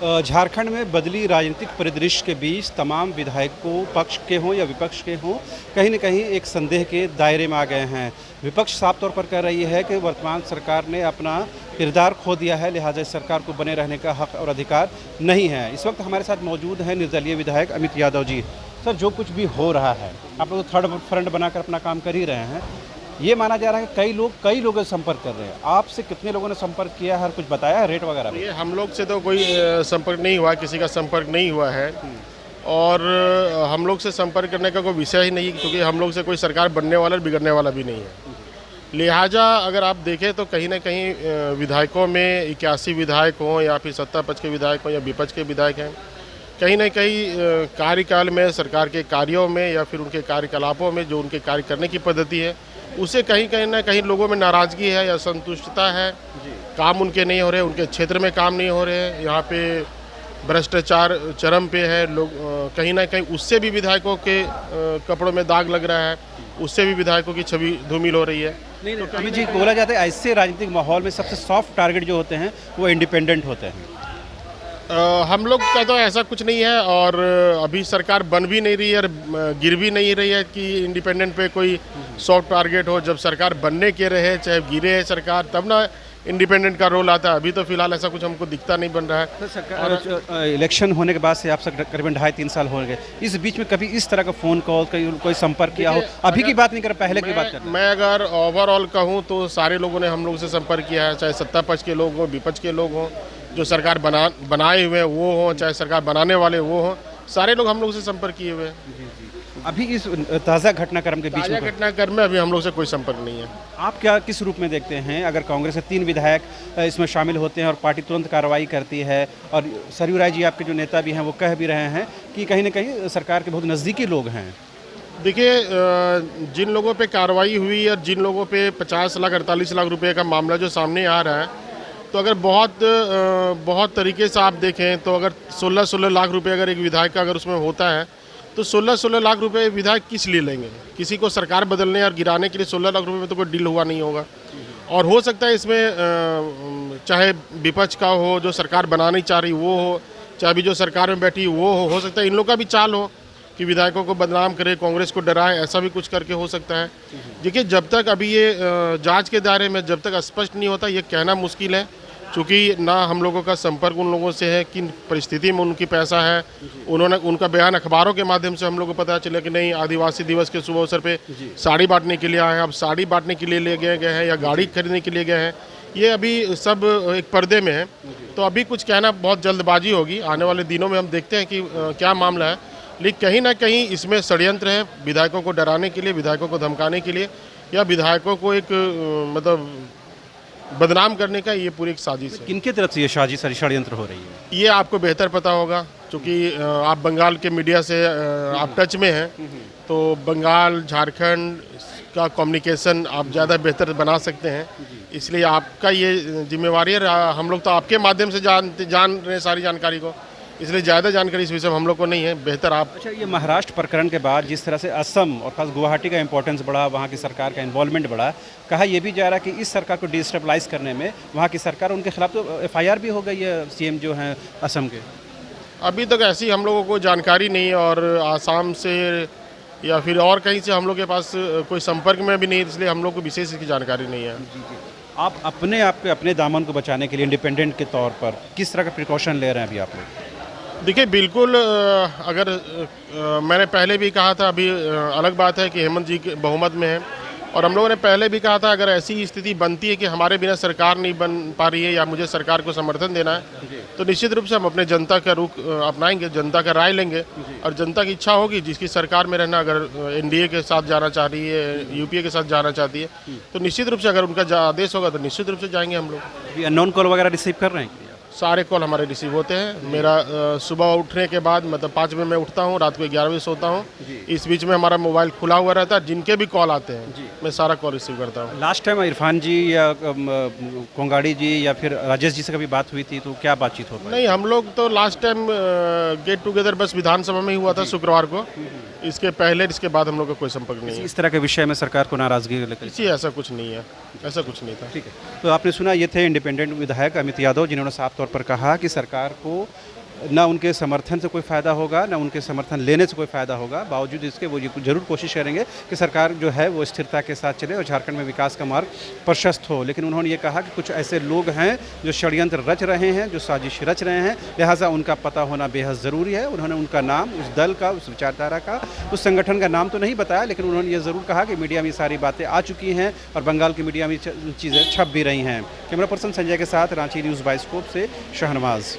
झारखंड में बदली राजनीतिक परिदृश्य के बीच तमाम विधायकों, पक्ष के हों या विपक्ष के हों, कहीं न कहीं एक संदेह के दायरे में आ गए हैं। विपक्ष साफ तौर पर कह रही है कि वर्तमान सरकार ने अपना किरदार खो दिया है, लिहाजा इस सरकार को बने रहने का हक और अधिकार नहीं है। इस वक्त हमारे साथ मौजूद हैं निर्दलीय विधायक अमित यादव जी। सर, जो कुछ भी हो रहा है, आप लोग थर्ड फ्रंट बनाकर अपना काम कर ही रहे हैं। ये माना जा रहा है कि कई लोगों से संपर्क कर रहे हैं। आपसे कितने लोगों ने संपर्क किया है और कुछ बताया है, रेट वगैरह? ये हम लोग से तो कोई संपर्क नहीं हुआ, किसी का संपर्क नहीं हुआ है और हम लोग से संपर्क करने का कोई विषय ही नहीं, क्योंकि हम लोग से कोई सरकार बनने वाला और बिगड़ने वाला भी नहीं है। लिहाजा अगर आप देखें तो कहीं ना कहीं विधायकों में 81 विधायक हों या फिर सत्ता पक्ष के विधायक हों या विपक्ष के विधायक हैं, कहीं ना कहीं कार्यकाल में, सरकार के कार्यों में या फिर उनके कार्यकलापों में जो उनके कार्य करने की पद्धति है, उससे कहीं ना कहीं लोगों में नाराज़गी है या असंतुष्टता है। काम उनके नहीं हो रहे, उनके क्षेत्र में काम नहीं हो रहे हैं, यहाँ पे भ्रष्टाचार चरम पे है। लोग कहीं ना कहीं उससे भी विधायकों के कपड़ों में दाग लग रहा है, उससे भी विधायकों की छवि धूमिल हो रही है। नहीं, तो अमित जी, बोला जाता है ऐसे राजनीतिक माहौल में सबसे सॉफ्ट टारगेट जो होते हैं वो इंडिपेंडेंट होते हैं। हम लोग का तो ऐसा कुछ नहीं है और अभी सरकार बन भी नहीं रही है और गिर भी नहीं रही है कि इंडिपेंडेंट पे कोई सॉफ्ट टारगेट हो। जब सरकार बनने के रहे, चाहे गिरे है सरकार, तब ना इंडिपेंडेंट का रोल आता है। अभी तो फिलहाल ऐसा कुछ हमको दिखता नहीं बन रहा है। तो सरकार इलेक्शन होने के बाद से आपसे करीबन 2.5-3 साल हो गए, इस बीच में कभी इस तरह का फ़ोन कॉल, कोई संपर्क किया हो? अभी की बात नहीं कर, पहले की बात कर। मैं अगर ओवरऑल कहूँ तो सारे लोगों ने हम लोग से संपर्क किया है, चाहे सत्ता पक्ष के लोग हों, विपक्ष के लोग हों, जो सरकार बनाए हुए हैं वो हों, चाहे सरकार बनाने वाले वो हों, सारे लोग हम लोग से संपर्क किए हुए हैं। अभी इस ताज़ा घटनाक्रम के बीच में घटनाक्रम में अभी हम लोग से कोई संपर्क नहीं है। आप क्या किस रूप में देखते हैं अगर कांग्रेस के 3 विधायक इसमें शामिल होते हैं और पार्टी तुरंत कार्रवाई करती है? और सरयू राय जी, आपके जो नेता भी हैं, वो कह भी रहे हैं कि कहीं ना कहीं सरकार के बहुत नज़दीकी लोग हैं। देखिए, जिन लोगों पे कार्रवाई हुई और जिन लोगों पे 50 लाख 48 लाख रुपए का मामला जो सामने आ रहा है, तो अगर बहुत तरीके से आप देखें तो अगर 16 लाख रुपए अगर एक विधायक का अगर उसमें होता है तो 16 लाख रुपए विधायक किस लिए लेंगे? किसी को सरकार बदलने और गिराने के लिए 16 लाख रुपए में तो कोई डील हुआ नहीं होगा। और हो सकता है इसमें चाहे विपक्ष का हो, जो सरकार बनानी चाह रही वो हो, चाहे भी जो सरकार में बैठी वो हो सकता है इन लोग का भी चाल हो कि विधायकों को बदनाम करे, कांग्रेस को डराए, ऐसा भी कुछ करके हो सकता है। देखिए, जब तक अभी ये जांच के दायरे में जब तक स्पष्ट नहीं होता, ये कहना मुश्किल है, क्योंकि ना हम लोगों का संपर्क उन लोगों से है, किन परिस्थिति में उनकी पैसा है। उनका बयान अखबारों के माध्यम से हम लोग को पता चला कि नहीं, आदिवासी दिवस के शुभ अवसर पे साड़ी बांटने के लिए आए हैं, अब साड़ी बांटने के लिए ले गए हैं या गाड़ी खरीदने के लिए गए हैं। ये अभी सब एक पर्दे में है, तो अभी कुछ कहना बहुत जल्दबाजी होगी। आने वाले दिनों में हम देखते हैं कि क्या मामला है, लेकिन कहीं ना कहीं इसमें षड्यंत्र है, विधायकों को डराने के लिए, विधायकों को धमकाने के लिए या विधायकों को एक मतलब बदनाम करने का ये पूरी एक साजिश है। किनके तरफ से ये साजिश षड्यंत्र हो रही है, ये आपको बेहतर पता होगा, क्योंकि आप बंगाल के मीडिया से आप टच में हैं, तो बंगाल झारखंड का कम्युनिकेशन आप ज़्यादा बेहतर बना सकते हैं, इसलिए आपका ये जिम्मेवारी है। हम लोग तो आपके माध्यम से जान रहे हैं सारी जानकारी को, इसलिए ज़्यादा जानकारी इस विषय में हम लोग को नहीं है, बेहतर आप। अच्छा, ये महाराष्ट्र प्रकरण के बाद जिस तरह से असम और खास गुवाहाटी का इंपॉर्टेंस बढ़ा, वहाँ की सरकार का इन्वॉल्वमेंट बढ़ा, कहा यह भी जा रहा है कि इस सरकार को डिस्टेबलाइज करने में वहाँ की सरकार, उनके खिलाफ तो FIR भी हो गई है सीएम जो हैं असम के। अभी तक ऐसी हम लोगों को जानकारी नहीं है और आसाम से या फिर और कहीं से हम लोग के पास कोई संपर्क में भी नहीं, इसलिए हम लोग को विशेष इसकी जानकारी नहीं है। आप अपने दामन को बचाने के लिए इंडिपेंडेंट के तौर पर किस तरह का प्रिकॉशन ले रहे हैं अभी आप लोग? देखिए, बिल्कुल अगर मैंने पहले भी कहा था, अभी अलग बात है कि हेमंत जी के बहुमत में है, और हम लोगों ने पहले भी कहा था अगर ऐसी स्थिति बनती है कि हमारे बिना सरकार नहीं बन पा रही है या मुझे सरकार को समर्थन देना है, तो निश्चित रूप से हम अपने जनता का रुख अपनाएंगे, जनता का राय लेंगे और जनता की इच्छा होगी जिसकी सरकार में रहना, अगर NDA के साथ जाना चाह रही है, UPA के साथ जाना चाहती है, तो निश्चित रूप से अगर उनका आदेश होगा तो निश्चित रूप से जाएंगे हम लोग। अननोन कॉल वगैरह रिसीव कर रहे हैं? सारे कॉल हमारे रिसीव होते हैं। मेरा सुबह उठने के बाद मतलब 5 बजे मैं उठता हूँ, रात को 11 बजे सोता हूँ, इस बीच में हमारा मोबाइल खुला हुआ रहता है, जिनके भी कॉल आते हैं मैं सारा कॉल रिसीव करता हूँ। लास्ट टाइम इरफान जी या कोंगाड़ी जी या फिर राजेश जी से कभी बात हुई थी, तो क्या बातचीत हो पाई? नहीं, हम लोग तो लास्ट टाइम गेट टुगेदर बस विधानसभा में ही हुआ था शुक्रवार को, इसके पहले इसके बाद हम लोग का कोई संपर्क नहीं है। इस तरह के विषय में सरकार को नाराजगी लेकर ऐसा कुछ नहीं है, ऐसा कुछ नहीं था। ठीक है, तो आपने सुना, ये थे इंडिपेंडेंट विधायक अमित यादव, जिन्होंने साफ तौर पर कहा कि सरकार को ना उनके समर्थन से कोई फ़ायदा होगा, ना उनके समर्थन लेने से कोई फ़ायदा होगा। बावजूद इसके वो ये ज़रूर कोशिश करेंगे कि सरकार जो है वो स्थिरता के साथ चले और झारखंड में विकास का मार्ग प्रशस्त हो। लेकिन उन्होंने ये कहा कि कुछ ऐसे लोग हैं जो षड्यंत्र रच रहे हैं, जो साजिश रच रहे हैं, लिहाजा उनका पता होना बेहद ज़रूरी है। उन्होंने उनका नाम, उस दल का, उस विचारधारा का, उस संगठन का नाम तो नहीं बताया, लेकिन उन्होंने ये ज़रूर कहा कि मीडिया में ये सारी बातें आ चुकी हैं और बंगाल की मीडिया में चीज़ें छप भी रही हैं। कैमरा पर्सन संजय के साथ रांची न्यूज़ बाइस्कोप से शाहनवाज़।